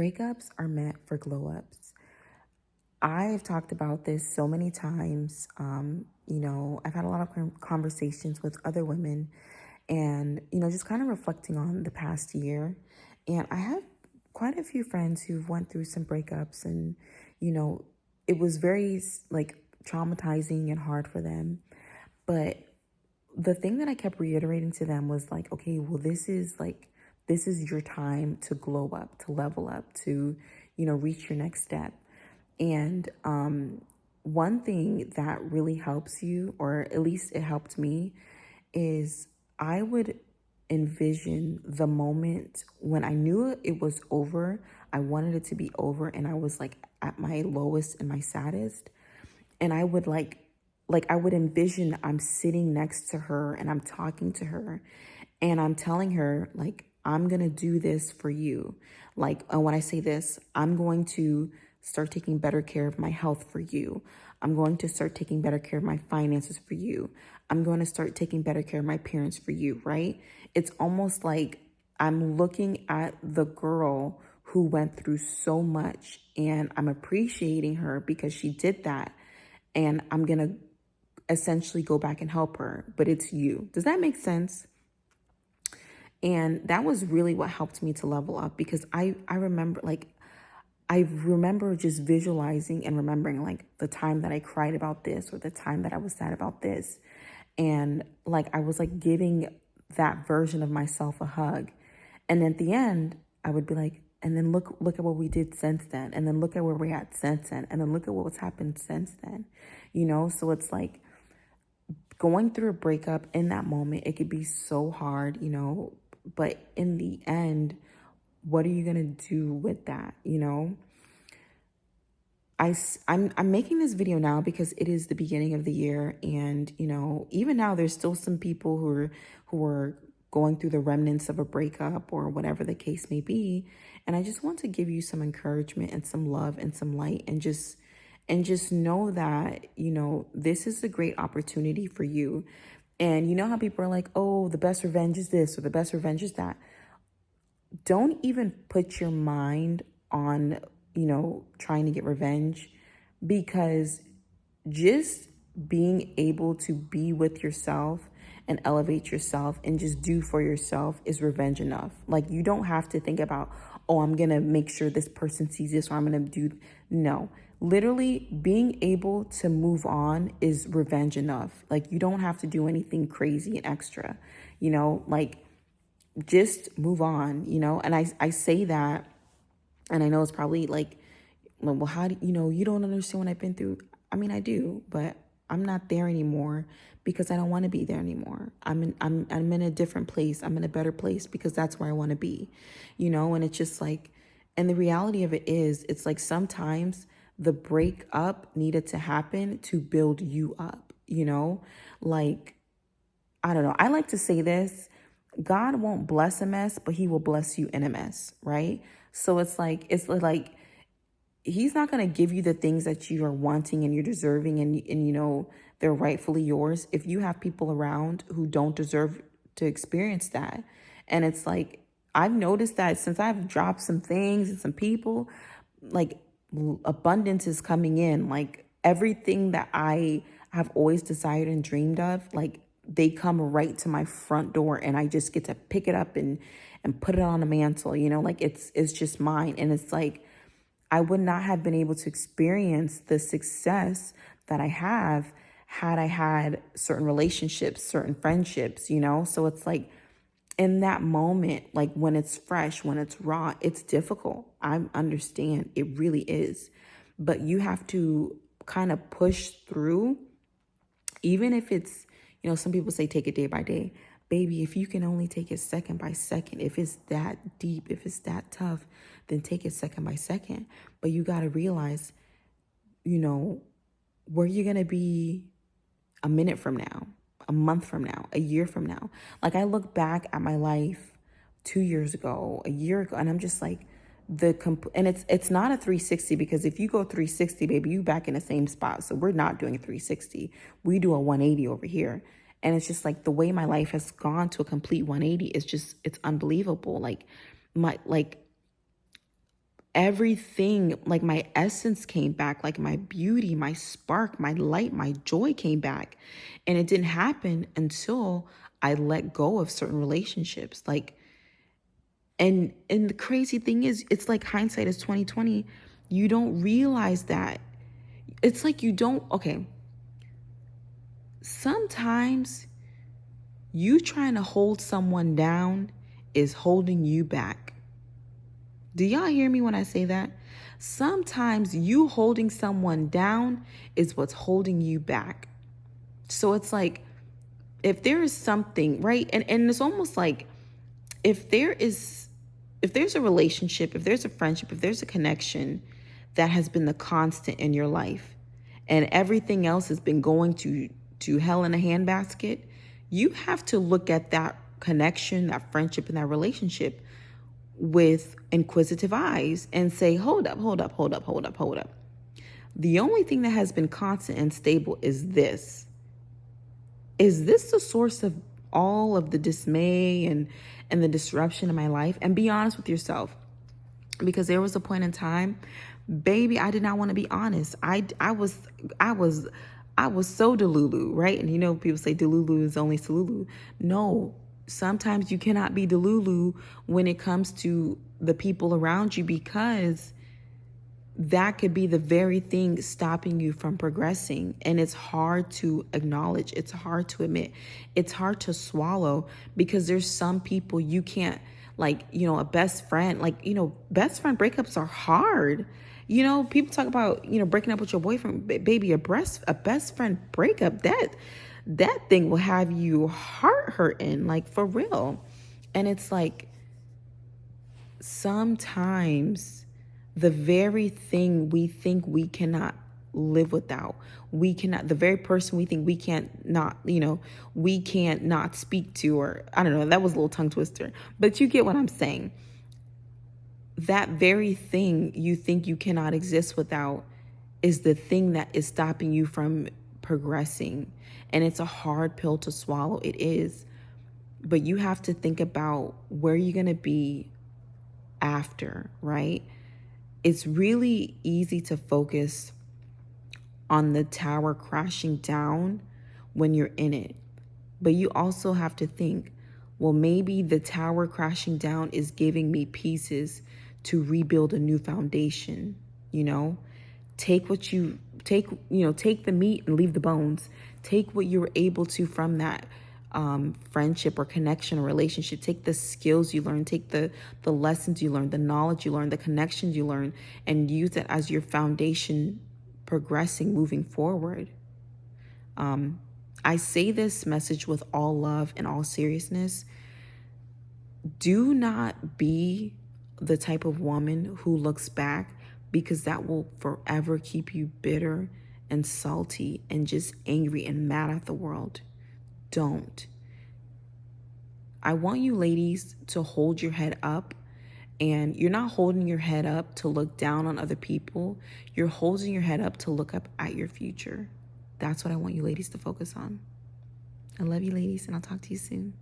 Breakups are meant for glow ups. I've talked about this so many times. I've had a lot of conversations with other women and, just kind of reflecting on the past year. And I have quite a few friends who've went through some breakups and, you know, it was very like traumatizing and hard for them. But the thing that I kept reiterating to them was like, okay, well, this is your time to glow up, to level up, to, reach your next step. And one thing that really helps you, or at least it helped me, is I would envision the moment when I knew it was over. I wanted it to be over, and I was like at my lowest and my saddest. And I would like I would envision I'm sitting next to her and I'm talking to her and I'm telling her like I'm going to do this for you. Like when I say this, I'm going to start taking better care of my health for you. I'm going to start taking better care of my finances for you. I'm going to start taking better care of my parents for you, right? It's almost like I'm looking at the girl who went through so much and I'm appreciating her because she did that. And I'm going to essentially go back and help her, but it's you. Does that make sense? And that was really what helped me to level up because I remember just visualizing and remembering like the time that I cried about this or the time that I was sad about this. And like I was like giving that version of myself a hug. And at the end, I would be like, and then look at what we did since then. And then look at where we're at since then. And then look at what's happened since then. So it's like going through a breakup in that moment, it could be so hard, but in the end, what are you going to do with that? I'm making this video now because it is the beginning of the year. And, even now there's still some people who are going through the remnants of a breakup or whatever the case may be. And I just want to give you some encouragement and some love and some light and just know that, this is a great opportunity for you. And you know how people are like, oh, the best revenge is this or the best revenge is that. Don't even put your mind on, trying to get revenge, because just being able to be with yourself and elevate yourself and just do for yourself is revenge enough. Like you don't have to think about, oh, I'm going to make sure this person sees this or I'm going to do. No, literally being able to move on is revenge enough. Like you don't have to do anything crazy and extra, like just move on, and I say that, and I know it's probably like, well, how do you don't understand what I've been through. I mean, I do, but I'm not there anymore because I don't want to be there anymore. I'm in a different place. I'm in a better place because that's where I want to be, and it's just like, and the reality of it is, it's like sometimes the breakup needed to happen to build you up, like, I don't know. I like to say this, God won't bless a mess, but he will bless you in a mess, right? So it's like he's not going to give you the things that you are wanting and you're deserving and they're rightfully yours if you have people around who don't deserve to experience that. And it's like, I've noticed that since I've dropped some things and some people, like abundance is coming in. Like everything that I have always desired and dreamed of, like they come right to my front door and I just get to pick it up and put it on a mantle, like it's just mine. And it's like, I would not have been able to experience the success that I have had I had certain relationships, certain friendships, So it's like in that moment, like when it's fresh, when it's raw, it's difficult. I understand, it really is. But you have to kind of push through, even if it's, some people say take it day by day. Baby, if you can only take it second by second, if it's that deep, if it's that tough, then take it second by second. But you got to realize, where you're going to be a minute from now, a month from now, a year from now. Like I look back at my life 2 years ago, a year ago, and I'm just like, and it's not a 360, because if you go 360, baby, you back in the same spot. So we're not doing a 360. We do a 180 over here. And it's just like the way my life has gone to a complete 180 is just, it's unbelievable. Like everything, like my essence came back, like my beauty, my spark, my light, my joy came back. And it didn't happen until I let go of certain relationships. Like, and the crazy thing is, it's like hindsight is 2020. You don't realize that. It's like you don't, okay. Sometimes you trying to hold someone down is holding you back. Do y'all hear me when I say that? Sometimes you holding someone down is what's holding you back. So it's like, if there is something, right? And it's almost like, if there's a relationship, if there's a friendship, if there's a connection that has been the constant in your life, and everything else has been going to hell in a handbasket, you have to look at that connection, that friendship, and that relationship with inquisitive eyes and say, hold up, hold up, hold up, hold up, hold up. The only thing that has been constant and stable is this. Is this the source of all of the dismay and the disruption in my life? And be honest with yourself, because there was a point in time, baby, I did not want to be honest. I was so delulu, right? And you know, people say delulu is only salulu. No, sometimes you cannot be delulu when it comes to the people around you, because that could be the very thing stopping you from progressing. And it's hard to acknowledge. It's hard to admit. It's hard to swallow, because there's some people you can't, like, you know, a best friend, like, you know, best friend breakups are hard. You know, people talk about, you know, breaking up with your boyfriend, baby, a best friend breakup, that thing will have you heart hurting, like, for real. And it's like, sometimes the very thing we think we cannot live without, the very person we think we can't not, you know, we can't not speak to, or I don't know, that was a little tongue twister, but you get what I'm saying. That very thing you think you cannot exist without is the thing that is stopping you from progressing. And it's a hard pill to swallow. It is. But you have to think about where you're going to be after, right? It's really easy to focus on the tower crashing down when you're in it. But you also have to think, well, maybe the tower crashing down is giving me pieces to rebuild a new foundation, you know? Take the meat and leave the bones. Take what you were able to from that friendship or connection or relationship. Take the skills you learn, take the lessons you learn, the knowledge you learn, the connections you learn, and use it as your foundation progressing, moving forward. I say this message with all love and all seriousness. Do not be the type of woman who looks back, because that will forever keep you bitter and salty and just angry and mad at the world. Don't. I want you ladies to hold your head up, and you're not holding your head up to look down on other people. You're holding your head up to look up at your future. That's what I want you ladies to focus on. I love you ladies, and I'll talk to you soon.